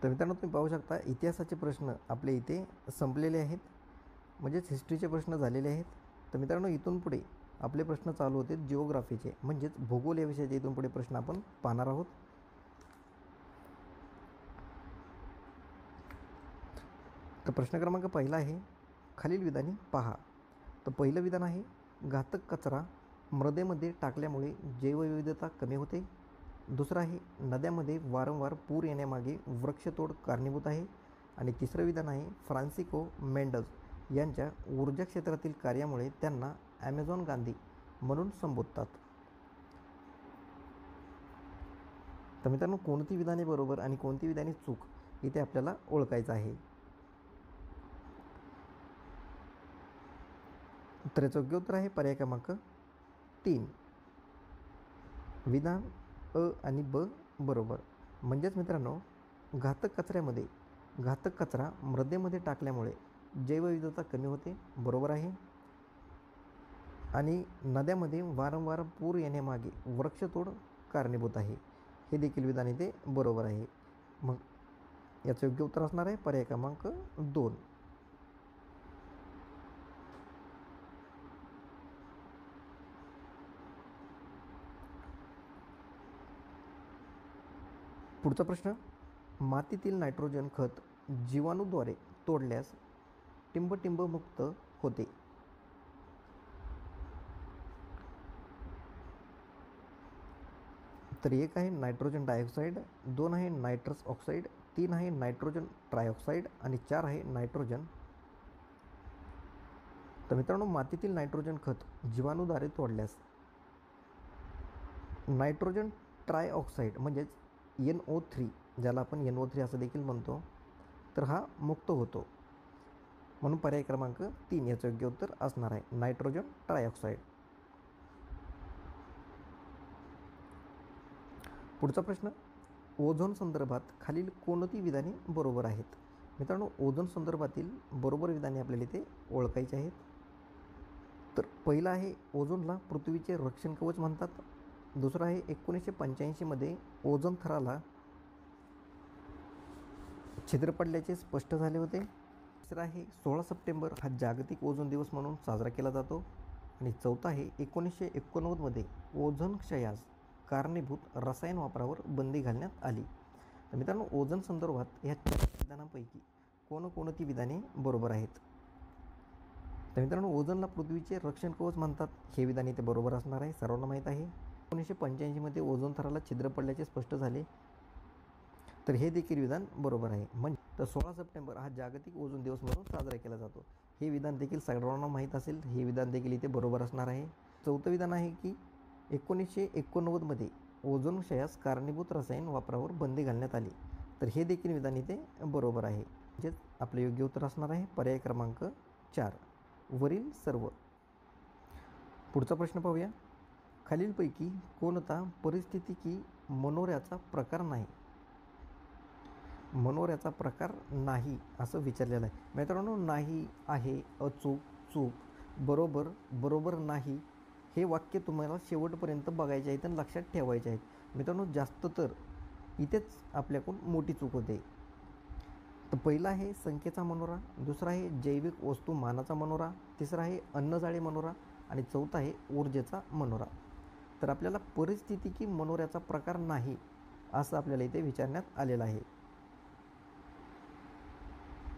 तर मित्रांनो, तुम्ही पाहू शकता इतिहासाचे प्रश्न आपले इथे संपलेले आहेत, म्हणजेच हिस्ट्रीचे प्रश्न झालेले आहेत. तर मित्रांनो, इथून पुढे आपले प्रश्न चालू होते जिओग्राफीचे, म्हणजेच भूगोल या विषयाचे इथून पुढे प्रश्न आपण पाहणार आहोत. तर प्रश्न क्रमांक पहिला आहे, खालील विधाने पहा. तर पहिलं विधान आहे, घातक कचरा मृदेमध्ये टाकल्यामुळे जैवविविधता कमी होते. दुसरं आहे, नद्यामध्ये वारंवार पूर येण्यामागे वृक्षतोड कारणीभूत आहे. आणि तिसरं विधान आहे, फ्रान्सिको मेंडज यांच्या ऊर्जा क्षेत्रातील कार्यामुळे त्यांना ॲमेझॉन गांधी म्हणून संबोधतात. तर मित्रांनो, कोणती विधाने बरोबर आणि कोणती विधाने चूक इथे आपल्याला ओळखायचं आहे. तर याचं योग्य उत्तर आहे पर्याय क्रमांक 3, विधान अ आणि ब बरोबर. म्हणजेच मित्रांनो, घातक कचरा मृदेमध्ये टाकल्यामुळे जैवविविधता कमी होते, बरोबर आहे. आणि नद्यामध्ये वारंवार पूर येण्यामागे वृक्षतोड कारणीभूत आहे, हे देखील विधान इथे बरोबर आहे. मग याचं योग्य उत्तर असणार आहे पर्याय क्रमांक 2. पुढचा प्रश्न, मातीतील नायट्रोजन खत जीवाणूद्वारे तोडल्यास टिंबटिंब मुक्त होते. तर एक आहे नायट्रोजन डायऑक्साईड, 2 आहे नायट्रस ऑक्साईड, 3 आहे नायट्रोजन ट्रायऑक्साईड आणि 4 आहे नायट्रोजन. तर मित्रांनो, मातीतील नायट्रोजन खत जीवाणूद्वारे तोडल्यास नायट्रोजन ट्रायऑक्साईड म्हणजेच NO3, ज्याला आपण NO3 असं देखील म्हणतो, तर हा मुक्त होतो. म्हणून पर्याय क्रमांक 3 याचं योग्य उत्तर असणार आहे नायट्रोजन ट्रायऑक्साईड. पुढचा प्रश्न, ओझोन संदर्भात खालील कोणती विधाने बरोबर आहेत. मित्रांनो, ओझोन संदर्भातील बरोबर विधाने आपल्याला इथे ओळखायची आहेत. तर पहिलं आहे, ओझोनला पृथ्वीचे रक्षण कवच म्हणतात. दुसरं आहे, 1985मध्ये ओझोन थराला छिद्र पडल्याचे स्पष्ट झाले होते. तिसरं आहे, 16 सप्टेंबर हा जागतिक ओझोन दिवस म्हणून साजरा केला जातो. आणि चौथा आहे, 1989मध्ये ओझोन क्षयास कारणीभूत रसायन वापरावर बंदी घालण्यात आली. तर मित्रांनो, ओझोन संदर्भात ह्या 4 विधानांपैकी कोणकोणती विधाने बरोबर आहेत. तर मित्रांनो, ओझोनला पृथ्वीचे रक्षण कवच म्हणतात, हे विधान इथे बरोबर असणार आहे, सर्वांना माहीत आहे. 1985मध्ये ओझोन थराला छिद्र पडल्याचे स्पष्ट झाले, तर हे देखील विधान बरोबर आहे. म्हणजे तर 16 सप्टेंबर हा जागतिक ओझोन दिवस म्हणून साजरा केला जातो, हे विधान देखील सर्वांना माहीत असेल, हे विधान देखील इथे बरोबर असणार आहे. चौथं विधान आहे की 1989मध्ये ओझोन क्षयास कारणीभूत रसायन वापरावर बंदी घालण्यात आली, तर हे देखील विधान इथे बरोबर आहे. म्हणजेच आपले योग्य उत्तर असणार आहे पर्याय क्रमांक 4, वरील सर्व. पुढचा प्रश्न पाहूया, खालीलपैकी कोणता परिस्थितिकी मनोऱ्याचा प्रकार नाही. मनोऱ्याचा प्रकार नाही असं विचारलेलं आहे. मित्रांनो, नाही, आहे, अचूक, चूक, बरोबर, बरोबर नाही, हे वाक्य तुम्हाला शेवटपर्यंत बघायचे आहेत आणि लक्षात ठेवायचे आहेत. मित्रांनो, जास्त तर इथेच आपल्याकडून मोठी चूक होते. तर पहिला आहे संख्येचा मनोरा, दुसरा आहे जैविक वस्तुमानाचा मनोरा, तिसरा आहे अन्नजाळी मनोरा आणि चौथा आहे ऊर्जेचा मनोरा. तर आपल्याला परिस्थितिकी मनोऱ्याचा प्रकार नाही असं आपल्याला इथे विचारण्यात आलेलं आहे.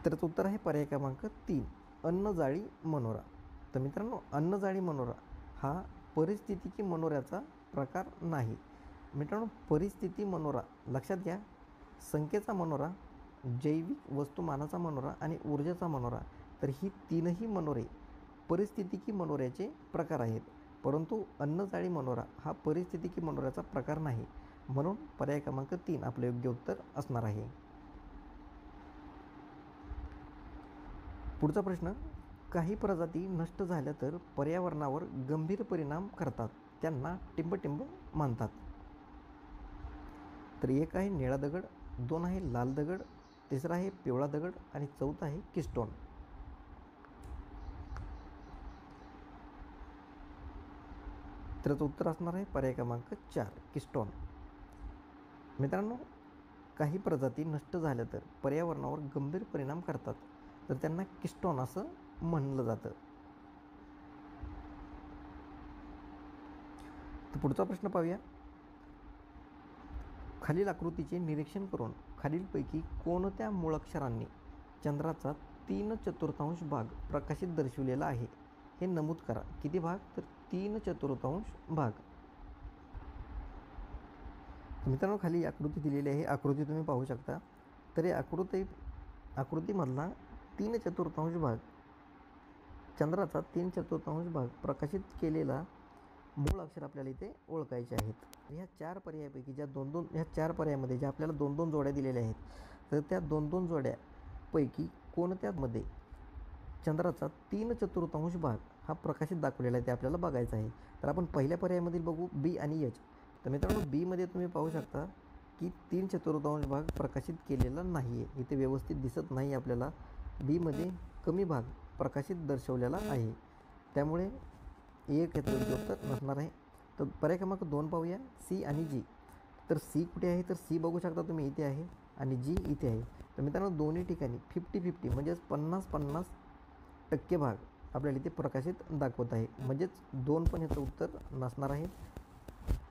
तर उत्तर आहे पर्याय क्रमांक 3, अन्नजाळी मनोरा. तर मित्रांनो, अन्नजाळी मनोरा हा परिस्थितिकी मनोऱ्याचा प्रकार नाही. मित्रांनो, परिस्थिती मनोरा लक्षात घ्या, संख्येचा मनोरा, जैविक वस्तुमानाचा मनोरा आणि ऊर्जेचा मनोरा, तर ही तीनही मनोरे परिस्थितिकी मनोऱ्याचे प्रकार आहेत. परंतु अन्नजाळी मनोरा हा परिस्थितिकी मनोऱ्याचा प्रकार नाही. म्हणून पर्याय क्रमांक 3 आपलं योग्य उत्तर असणार आहे. पुढचा प्रश्न, काही प्रजाती नष्ट झाल्या तर पर्यावरणावर गंभीर परिणाम करतात, त्यांना टिंबटिंब म्हणतात. तर एक आहे निळा दगड, 2 आहे लाल दगड, तिसरा आहे पिवळा दगड आणि चौथा आहे किस्टोन. तर उत्तर असणार आहे पर्याय क्रमांक 4, किस्टोन. मित्रांनो, काही प्रजाती नष्ट झाल्या तर पर्यावरणावर गंभीर परिणाम करतात, तर त्यांना किस्टोन असं म्हणलं जातं. तर पुढचा प्रश्न पाहूया. खालील आकृतीचे निरीक्षण करून खालीलपैकी कोणत्या मूळाक्षरांनी चंद्राचा 3/4 भाग प्रकाशित दर्शविलेला आहे हे नमूद करा. किती भाग? तर 3/4 भाग. मित्रांनो, खाली आकृती दिलेली आहे. आकृती तुम्ही पाहू शकता. तर या आकृतीमधला 3/4 भाग, चंद्राचा 3/4 भाग प्रकाशित केलेला मूळ अक्षर आपल्याला इथे ओळखायचे आहेत. ह्या 4 पर्यायापैकी ह्या 4 पर्यायामध्ये ज्या आपल्याला 2-2 जोड्या दिलेल्या आहेत, तर त्या 2-2 जोड्यापैकी कोणत्यामध्ये चंद्राचा 3/4 भाग हा प्रकाशित दाखवलेला आहे ते आपल्याला बघायचं आहे. तर आपण पहिल्या पर्यायामधील बघू, बी आणि एच. तर मित्रांनो, बीमध्ये तुम्ही पाहू शकता की 3/4 भाग प्रकाशित केलेला नाही आहे. इथे व्यवस्थित दिसत नाही आपल्याला. बीमध्ये कमी भाग प्रकाशित दर्शवलेला आहे, त्यामुळे एक याचं योग्य उत्तर नसणार आहे. तर पर्याय क्रमांक 2 पाहूया, सी आणि जी. तर सी कुठे आहे? तर सी बघू शकता तुम्ही इथे आहे आणि जी इथे आहे. तर मित्रांनो, दोन्ही ठिकाणी 50-50 म्हणजेच 50-50% भाग आपल्याला इथे प्रकाशित दाखवत आहे, म्हणजेच 2 पण याचं उत्तर नसणार आहे.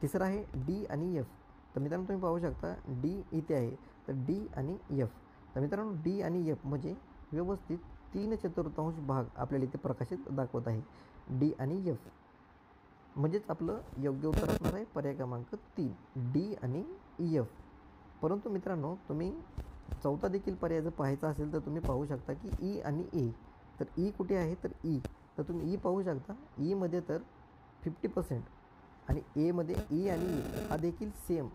तिसरं आहे डी आणि एफ. तर मित्रांनो, तुम्ही पाहू शकता डी इथे आहे, तर डी आणि एफ. तर मित्रांनो, डी आणि एफ म्हणजे व्यवस्थित 3/4 भाग आपल्याला इथे प्रकाशित दाखवत आहे, डी आणि एफ. म्हणजेच आपलं योग्य उत्तर असणार आहे पर्याय क्रमांक 3, डी आणि एफ. परंतु मित्रांनो, तुम्ही चौथा देखील पर्याय जर पाहायचा असेल तर तुम्ही पाहू शकता की ई आणि ए. तर ई कुठे आहे? तर ई. तर तुम्ही ई पाहू शकता. ईमध्ये तर 50% आणि एमध्ये ई आणि ए हा देखील सेम,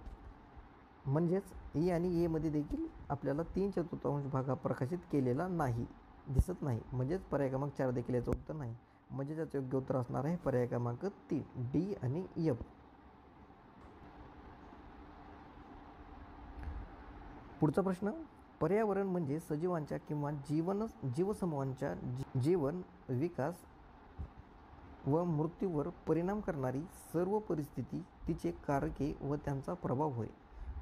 म्हणजेच ई आणि एमध्ये देखील आपल्याला 3/4 भाग हा प्रकाशित केलेला नाही, दिसत नाही. म्हणजेच पर्याय क्रमांक 4 देखील याचं उत्तर नाही. म्हणजे त्याचं योग्य उत्तर असणार आहे पर्याय क्रमांक 3, डी आणि एफ. पुढचा प्रश्न, पर्यावरण म्हणजे सजीवांच्या किंवा जीवसमूहांच्या जीवन, विकास व मृत्यूवर परिणाम करणारी सर्व परिस्थिती, तिचे कारके व त्यांचा प्रभाव होय.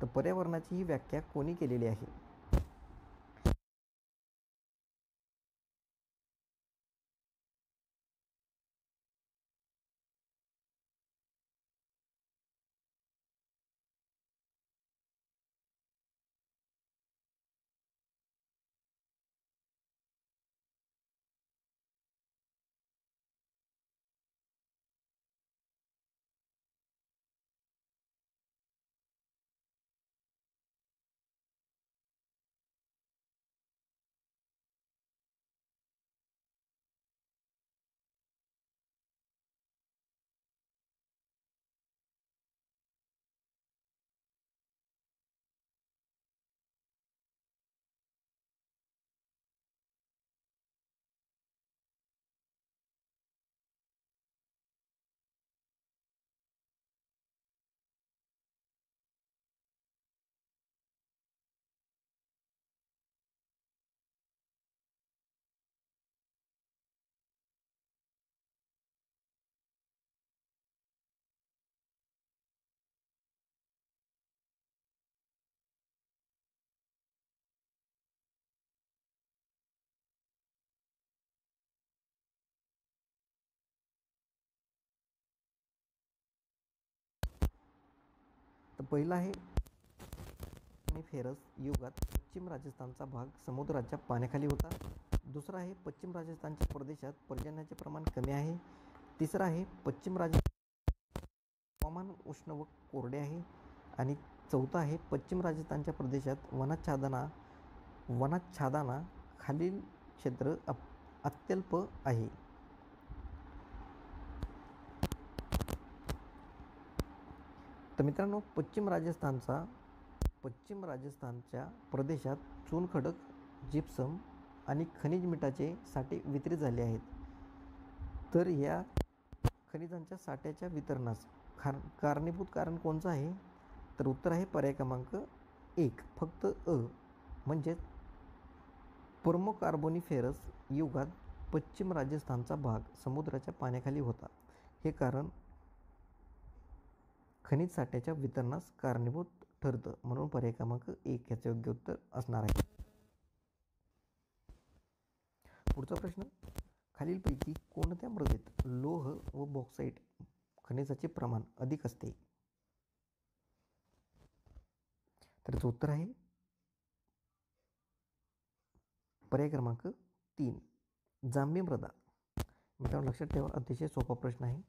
तर पर्यावरणाची ही व्याख्या कोणी केलेली आहे? तर पहिला आहे फेरस युगात पश्चिम राजस्थानचा भाग समुद्राच्या पाण्याखाली होता. दुसरा आहे पश्चिम राजस्थानच्या प्रदेशात पर्जन्याचे प्रमाण कमी आहे. तिसरा आहे पश्चिम राजस्थान हवामान उष्ण व कोरडे आहे. आणि चौथा आहे पश्चिम राजस्थानच्या प्रदेशात वनाच्छादना खालील क्षेत्र अत्यल्प आहे. तर मित्रांनो, पश्चिम राजस्थानच्या प्रदेशात चुनखडक, जिप्सम आणि खनिज मिठाचे साठे वितरित झाले आहेत. तर या खनिजांच्या साठ्याच्या वितरणास कारणीभूत कारण कोणचं आहे? तर उत्तर आहे पर्याय क्रमांक 1, फक्त अ, म्हणजेच पर्मोकार्बोनिफेरस युगात पश्चिम राजस्थानचा भाग समुद्राच्या पाण्याखाली होता. हे कारण खनिज साठ्याच्या वितरणास कारणीभूत ठरतं, म्हणून पर्याय क्रमांक 1 याचे योग्य उत्तर असणार आहे. पुढचा प्रश्न, खालीलपैकी कोणत्या मृदेत लोह व बॉक्साईट खनिजाचे प्रमाण अधिक असते? तर याचं उत्तर आहे पर्याय क्रमांक 3 जांभी मृदा. मित्रांनो लक्षात ठेवा, अतिशय सोपा प्रश्न आहे.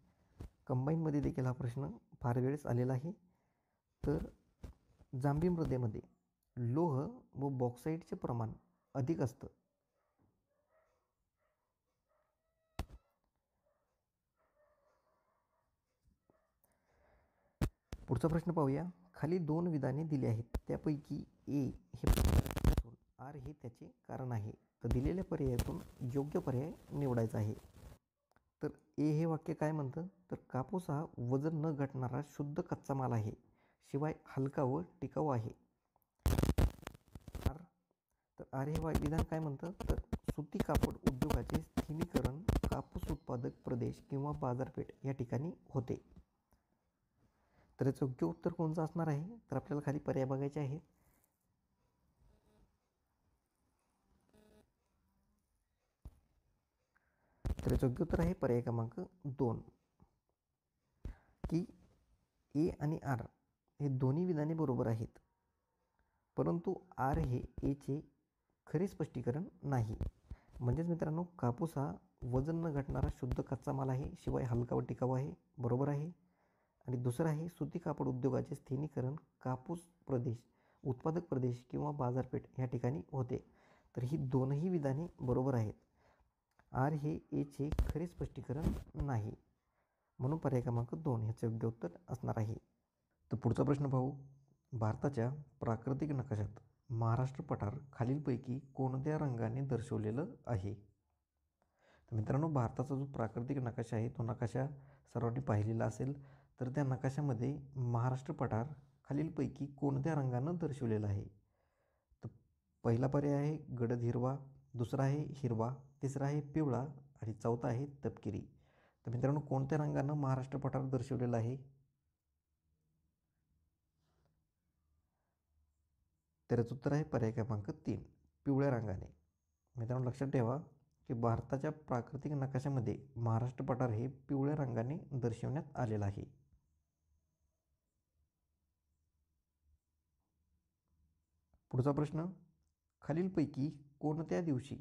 कंबाईनमध्ये देखील हा प्रश्न फार वेळेस आलेला आहे. तर जांभी मृदेमध्ये लोह व बॉक्साईटचे प्रमाण अधिक असतं. पुढचा प्रश्न पाहूया. खाली 2 विधाने दिली आहेत, त्यापैकी ए हे असून आर हे त्याचे कारण आहे. तर दिलेल्या पर्यायातून योग्य पर्याय निवडायचा आहे. तर ए हे वाक्य काय म्हणतं, तर कापूस हा वजन न घटणारा शुद्ध कच्चा माल आहे, शिवाय हलका व टिकाऊ आहे. आर हे विधान काय म्हणतं, तर सुती कापड उद्योगाचे स्थिरीकरण कापूस उत्पादक प्रदेश किंवा बाजारपेठ या ठिकाणी होते. तर याचं योग्य उत्तर कोणतं असणार आहे, तर आपल्याला खाली पर्याय बघायचे आहेत. तर याचं योग्य उत्तर आहे पर्याय क्रमांक 2 की ए आणि आर हे दोन्ही विधाने बरोबर आहेत, परंतु आर हे एचे खरे स्पष्टीकरण नाही. म्हणजेच मित्रांनो, कापूस हा वजन न घटणारा शुद्ध कच्चा माल आहे, शिवाय हलका व टिकाऊ आहे, बरोबर आहे. आणि दुसरं आहे सुती कापड उद्योगाचे स्थिरीकरण कापूस प्रदेश उत्पादक प्रदेश किंवा बाजारपेठ या ठिकाणी होते. तर ही दोनही विधाने बरोबर आहेत. आर हे एचे खरे स्पष्टीकरण नाही, म्हणून पर्याय क्रमांक 2 ह्याचे योग्य उत्तर असणार आहे. तर पुढचा प्रश्न पाहू. भारताच्या प्राकृतिक नकाशात महाराष्ट्र पठार खालीलपैकी कोणत्या रंगाने दर्शवलेलं आहे? तर मित्रांनो, भारताचा जो प्राकृतिक नकाशा आहे तो नकाशा सर्वांनी पाहिलेला असेल. तर त्या नकाशामध्ये महाराष्ट्र पठार खालीलपैकी कोणत्या रंगानं दर्शवलेला आहे? तर पहिला पर्याय आहे गडद हिरवा, दुसरा आहे हिरवा, तिसरा आहे पिवळा आणि चौथा आहे तपकिरी. तर मित्रांनो, कोणत्या रंगानं महाराष्ट्र पठार दर्शवलेला आहे? तर याचं उत्तर आहे पर्याय क्रमांक 3 पिवळ्या रंगाने. मित्रांनो लक्षात ठेवा की भारताच्या प्राकृतिक नकाशामध्ये महाराष्ट्र पठार हे पिवळ्या रंगाने दर्शवण्यात आलेलं आहे. पुढचा प्रश्न, खालीलपैकी कोणत्या दिवशी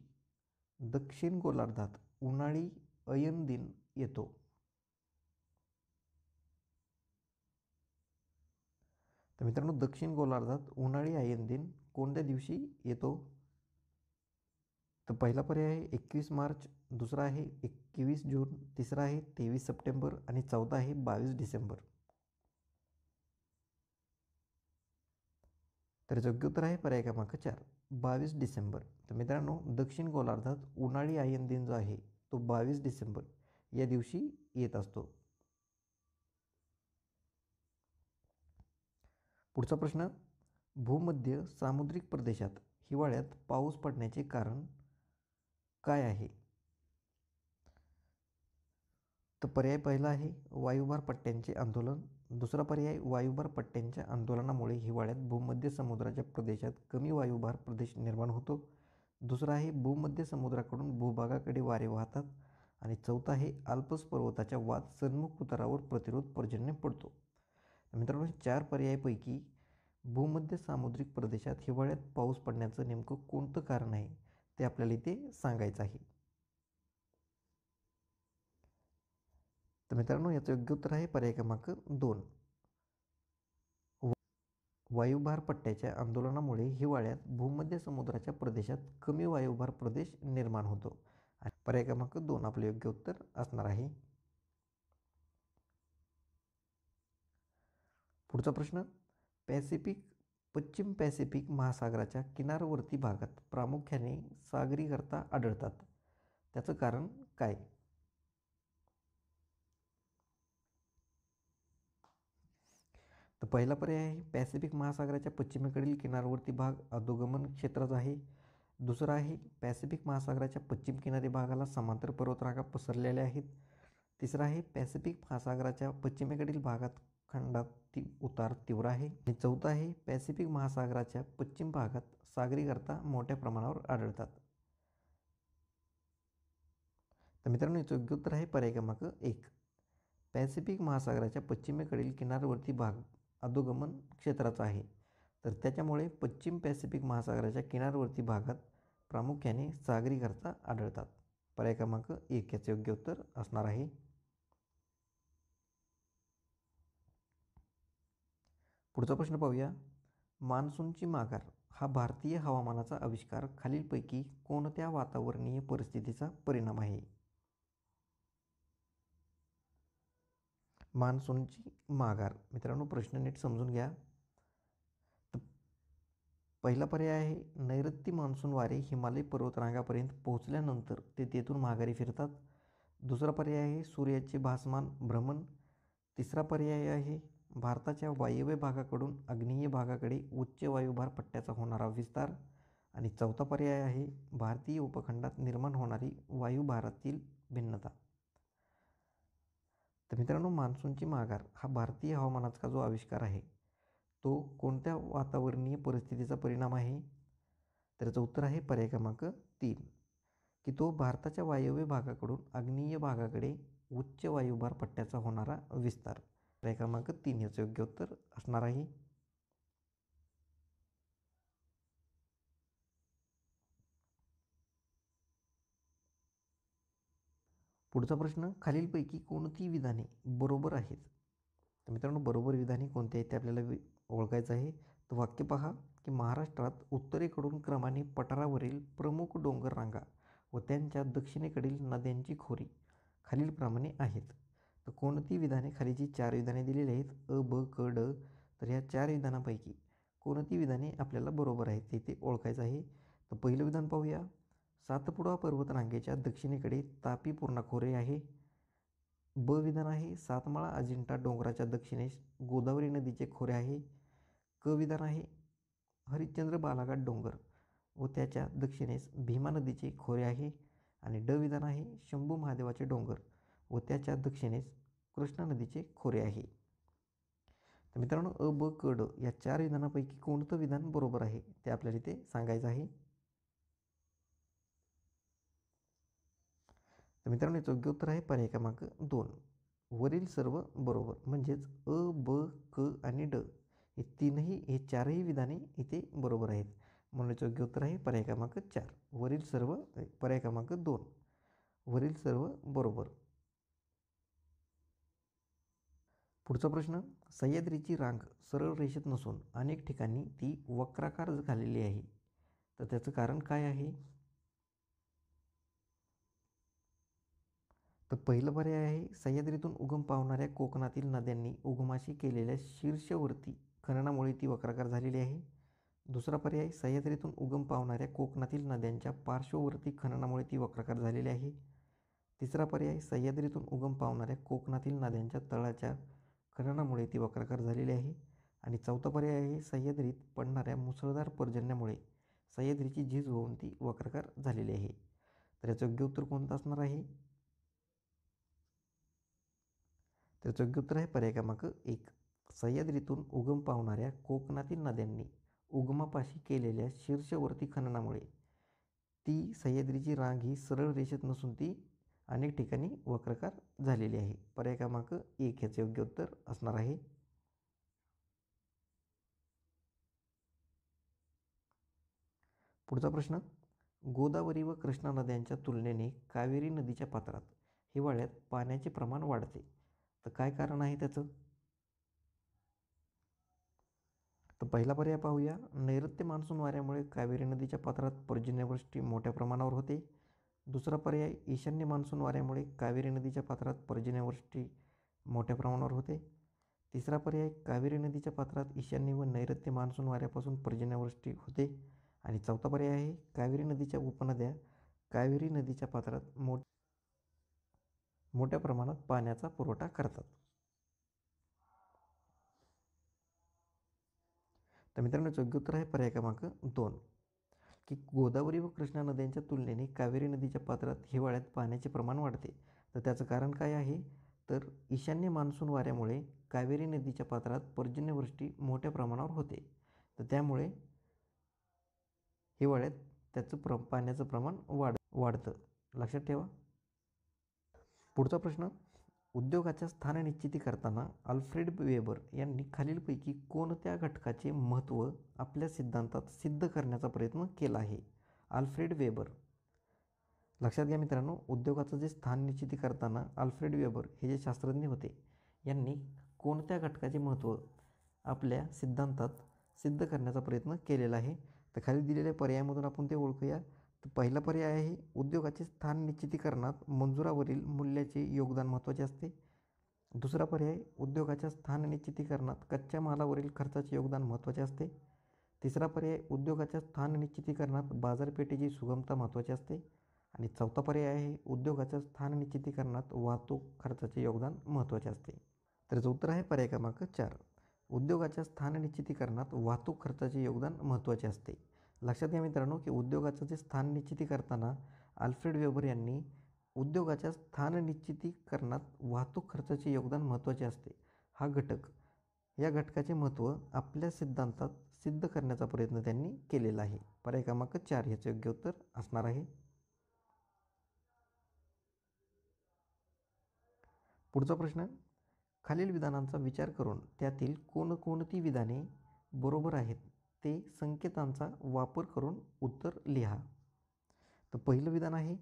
दक्षिण गोलार्धात उन्हाळी अयन दिन येतो? तर मित्रांनो, दक्षिण गोलार्धात उन्हाळी अयन दिन कोणत्या दिवशी येतो? तर पहिला पर्याय आहे 21 मार्च, दुसरा आहे 21 जून, तिसरा आहे 23 सप्टेंबर आणि चौथा आहे 22 डिसेंबर. तर योग्य उत्तर आहे पर्याय क्रमांक 4 22 डिसेंबर. तर मित्रांनो, दक्षिण गोलार्धात उन्हाळी अयन दिन जो आहे तो 22 डिसेंबर या दिवशी येत असतो. पुढचा प्रश्न, भूमध्य सामुद्रिक प्रदेशात हिवाळ्यात पाऊस पडण्याचे कारण काय आहे? तर पर्याय पहिला आहे वायुभार पट्ट्यांचे आंदोलन, दुसरा पर्याय वायुभार पट्ट्यांच्या आंदोलनामुळे हिवाळ्यात भूमध्य समुद्राच्या प्रदेशात कमी वायुभार प्रदेश निर्माण होतो, दुसरा आहे भूमध्य समुद्राकडून भूभागाकडे वारे वाहतात आणि चौथा आहे आल्प्स पर्वताच्या वाद सन्मुख उतारावर प्रतिरोध पर्जन्य पडतो. मित्रांनो, 4 पर्यायापैकी भूमध्य सामुद्रिक प्रदेशात हिवाळ्यात पाऊस पडण्याचं नेमकं कोणतं कारण आहे ते आपल्याला इथे सांगायचं आहे. तर मित्रांनो, याचं योग्य उत्तर आहे पर्याय क्रमांक 2 वायुभार पट्ट्याच्या आंदोलनामुळे हिवाळ्यात भूमध्य समुद्राच्या प्रदेशात कमी वायुभार प्रदेश निर्माण होतो. पर्याय क्रमांक 2 आपले योग्य उत्तर असणार आहे. पुढचा प्रश्न, पश्चिम पॅसिफिक महासागराच्या किनारवर्ती भागात प्रामुख्याने सागरी गर्ता आढळतात, त्याचं कारण काय? तर पहिला पर्याय आहे पॅसिफिक महासागराच्या पश्चिमेकडील किनारवर्ती भाग अधोगमन क्षेत्राचा आहे, दुसरा आहे पॅसिफिक महासागराच्या पश्चिम किनारी भागाला समांतर पर्वतरांगा पसरलेल्या आहेत, तिसरा आहे पॅसिफिक महासागराच्या पश्चिमेकडील भागात खंडात उतार तीव्र आहे. आणि चौथा आहे पॅसिफिक महासागराच्या पश्चिम भागात सागरी गर्ता मोठ्या प्रमाणावर आढळतात. तर मित्रांनो याचं योग्य उत्तर आहे पर्याय क्रमांक 1. पॅसिफिक महासागराच्या पश्चिमेकडील किनारवर्ती भाग अधोगमन क्षेत्राचा आहे. तर त्याच्यामुळे पश्चिम पॅसिफिक महासागराच्या किनारवर्ती भागात प्रामुख्याने सागरी गर्ता आढळतात. पर्याय क्रमांक 1 याचे योग्य उत्तर असणार आहे. पुढचा प्रश्न पाहूया. मान्सूनची माघार हा भारतीय हवामानाचा आविष्कार खालीलपैकी कोणत्या वातावरणीय परिस्थितीचा परिणाम आहे? मान्सूनची माघार मित्रांनो प्रश्न नीट समजून घ्या. पहिला पर्याय आहे नैऋत्य मान्सून वारे हिमालय पर्वतरांगापर्यंत पोहोचल्यानंतर ते तेथून माघारी फिरतात. दुसरा पर्याय आहे सूर्याचे भासमान भ्रमण. तिसरा पर्याय आहे भारताच्या वायव्य भागाकडून आग्नेय भागाकडे उच्च वायुभार पट्ट्याचा होणारा विस्तार. आणि चौथा पर्याय आहे भारतीय उपखंडात निर्माण होणारी वायुभारातील भिन्नता. तर मित्रांनो मान्सूनची माघार हा भारतीय हवामानाचा जो आविष्कार आहे तो कोणत्या वातावरणीय परिस्थितीचा परिणाम आहे? तर याचं उत्तर आहे पर्याय क्रमांक 3 की तो भारताच्या वायव्य भागाकडून आग्नेय भागाकडे उच्च वायुभार पट्ट्याचा होणारा विस्तार. पर्याय क्रमांक 3 याचं योग्य उत्तर असणार आहे. पुढचा प्रश्न खालीलपैकी कोणती विधाने बरोबर आहेत? तर मित्रांनो बरोबर विधाने कोणती आहेत ते आपल्याला ओळखायचं आहे. तर वाक्य पहा की महाराष्ट्रात उत्तरेकडून क्रमाने पठारावरील प्रमुख डोंगर रांगा व त्यांच्या दक्षिणेकडील नद्यांची खोरी खालीलप्रमाणे आहेत. तर कोणती विधाने खालीची 4 विधाने दिलेली आहेत अ, ब, क, ड. तर ह्या 4 विधानापैकी कोणती विधाने आपल्याला बरोबर आहेत ते ओळखायचं आहे. तर पहिलं विधान पाहूया. सातपुडा पर्वतरांगेच्या दक्षिणेकडे तापी पूर्णा खोरे आहे. ब विधान आहे सातमाळा अजिंठा डोंगराच्या दक्षिणेस गोदावरी नदीचे खोरे आहे. क विधान आहे हरिश्चंद्र बालाघाट डोंगर व त्याच्या दक्षिणेस भीमा नदीचे खोरे आहे. आणि ड विधान आहे शंभू महादेवाचे डोंगर व त्याच्या दक्षिणेस कृष्णा नदीचे खोरे आहे. तर मित्रांनो अ, ब, क, ड या 4 विधानापैकी कोणतं विधान बरोबर आहे ते आपल्याला इथे सांगायचं आहे. तर मित्रांनो याचं योग्य उत्तर आहे पर्याय क्रमांक 2. वरील सर्व बरोबर म्हणजेच अ, ब, क आणि ड हे 4ही विधाने इथे बरोबर आहेत. म्हणून याचं योग्य उत्तर आहे पर्याय क्रमांक 4. वरील सर्व पर्याय क्रमांक 2 वरील सर्व बरोबर. पुढचा प्रश्न सह्याद्रीची रांग सरळ रेषेत नसून अनेक ठिकाणी ती वक्राकार झालेली आहे. तर त्याचं कारण काय आहे? तर पहिलं पर्याय आहे सह्याद्रीतून उगम पावणाऱ्या कोकणातील नद्यांनी उगमाशी केलेल्या शीर्षवर्ती खननामुळे ती वक्राकार झालेली आहे. दुसरा पर्याय सह्याद्रीतून उगम पावणाऱ्या कोकणातील नद्यांच्या पार्श्ववर्ती खननामुळे ती वक्राकार झालेली आहे. तिसरा पर्याय सह्याद्रीतून उगम पावणाऱ्या कोकणातील नद्यांच्या तळाच्या खननामुळे ती वक्राकार झालेली आहे. आणि चौथा पर्याय आहे सह्याद्रीत पडणाऱ्या मुसळधार पर्जन्यामुळे सह्याद्रीची झीज होऊन ती वक्राकार झालेली आहे. तर याचं योग्य उत्तर कोणतं असणार आहे? त्याचं योग्य उत्तर आहे पर्याय क्रमांक 1. सह्याद्रीतून उगम पावणाऱ्या कोकणातील नद्यांनी उगमापाशी केलेल्या शीर्षवर्ती खननामुळे ती सह्याद्रीची रांग ही सरळ रेषेत नसून ती अनेक ठिकाणी वक्राकार झालेली आहे. पर्याय क्रमांक 1 ह्याचे योग्य उत्तर असणार आहे. पुढचा प्रश्न गोदावरी व कृष्णा नद्यांच्या तुलनेने कावेरी नदीच्या पात्रात हिवाळ्यात पाण्याचे प्रमाण वाढते. तर काय कारण आहे त्याचं? तर पहिला पर्याय पाहूया. नैऋत्य मान्सून वाऱ्यामुळे कावेरी नदीच्या पात्रात पर्जन्यवृष्टी मोठ्या प्रमाणावर होते. दुसरा पर्याय ईशान्य मान्सून वाऱ्यामुळे कावेरी नदीच्या पात्रात पर्जन्यवृष्टी मोठ्या प्रमाणावर होते. तिसरा पर्याय कावेरी नदीच्या पात्रात ईशान्य व नैऋत्य मान्सून वाऱ्यापासून पर्जन्यवृष्टी होते. आणि चौथा पर्याय आहे कावेरी नदीच्या उपनद्या कावेरी नदीच्या पात्रात मोठ्या प्रमाणात पाण्याचा पुरवठा करतात. तर मित्रांनो योग्य उत्तर आहे पर्याय क्रमांक 2 की गोदावरी व कृष्णा नद्यांच्या तुलनेने कावेरी नदीच्या पात्रात हिवाळ्यात पाण्याचे प्रमाण वाढते. तर त्याचं कारण काय आहे? तर ईशान्य मान्सून वाऱ्यामुळे कावेरी नदीच्या पात्रात पर्जन्यवृष्टी मोठ्या प्रमाणावर होते, तर त्यामुळे हिवाळ्यात त्याचं पाण्याचं प्रमाण वाढतं. लक्षात ठेवा. पुढचा प्रश्न, उद्योगाच्या स्थान निश्चिती करताना अल्फ्रेड वेबर यांनी खालीलपैकी कोणत्या घटकाचे महत्त्व आपल्या सिद्धांतात सिद्ध करण्याचा प्रयत्न केला आहे? Alfred weber. लक्षात घ्या मित्रांनो, उद्योगाचं जे स्थान निश्चिती करताना अल्फ्रेड वेबर हे जे शास्त्रज्ञ होते, यांनी कोणत्या घटकाचे महत्त्व आपल्या सिद्धांतात सिद्ध करण्याचा प्रयत्न केलेला आहे? तर खाली दिलेल्या पर्यायामधून आपण ते ओळखूया. तर पहिला पर्याय आहे, उद्योगाचे स्थान निश्चितीकरणात मजुरावरील मूल्याचे योगदान महत्त्वाचे असते. दुसरा पर्याय, उद्योगाच्या स्थान निश्चितीकरणात कच्च्या मालावरील खर्चाचे योगदान महत्त्वाचे असते. तिसरा पर्याय, उद्योगाच्या स्थान निश्चितीकरणात बाजारपेठेची सुगमता महत्त्वाची असते. आणि चौथा पर्याय आहे, उद्योगाच्या स्थान निश्चितीकरणात वाहतूक खर्चाचे योगदान महत्त्वाचे असते. तर याचं उत्तर आहे पर्याय क्रमांक 4. उद्योगाच्या स्थान निश्चितीकरणात वाहतूक खर्चाचे योगदान महत्त्वाचे असते. लक्षात घ्या मित्रांनो की उद्योगाचं जे स्थान निश्चिती करताना अल्फ्रेड वेबर यांनी उद्योगाच्या स्थान निश्चितीकरणात वाहतूक खर्चाचे योगदान महत्त्वाचे असते हा घटक, या घटकाचे महत्त्व आपल्या सिद्धांतात सिद्ध करण्याचा प्रयत्न त्यांनी केलेला आहे. पर्याय क्रमांक 4 याचे योग्य उत्तर असणार आहे. पुढचा प्रश्न, खालील विधानांचा विचार करून त्यातील कोणकोणती विधाने बरोबर आहेत ते संकेतांचा वापर करून उत्तर लिहा. तर पहिलं विधान आहे,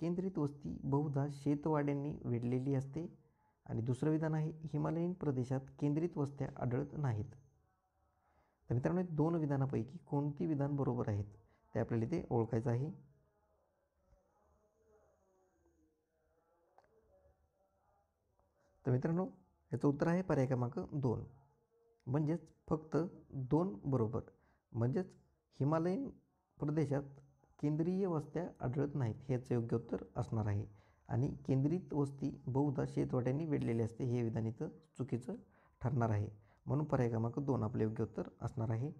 केंद्रित वस्ती बहुधा शेतवाड्यांनी वेढलेली असते. आणि दुसरं विधान आहे, हिमालयीन प्रदेशात केंद्रित वस्त्या आढळत नाहीत. तर मित्रांनो, दोन विधानापैकी कोणती विधान बरोबर आहेत ते आपल्याला इथे ओळखायचं आहे. तर मित्रांनो, याचं उत्तर आहे पर्याय क्रमांक 2. म्हणजेच फक्त 2 बरोबर. म्हणजेच हिमालयीन प्रदेशात केंद्रीय वस्त्या आढळत नाहीत हे याचं योग्य उत्तर असणार आहे. आणि केंद्रित वस्ती बहुधा शेतवाड्यांनी वेढलेली असते हे विधान इथं चुकीचं ठरणार आहे. म्हणून पर्याय क्रमांक 2 आपले योग्य उत्तर असणार आहे.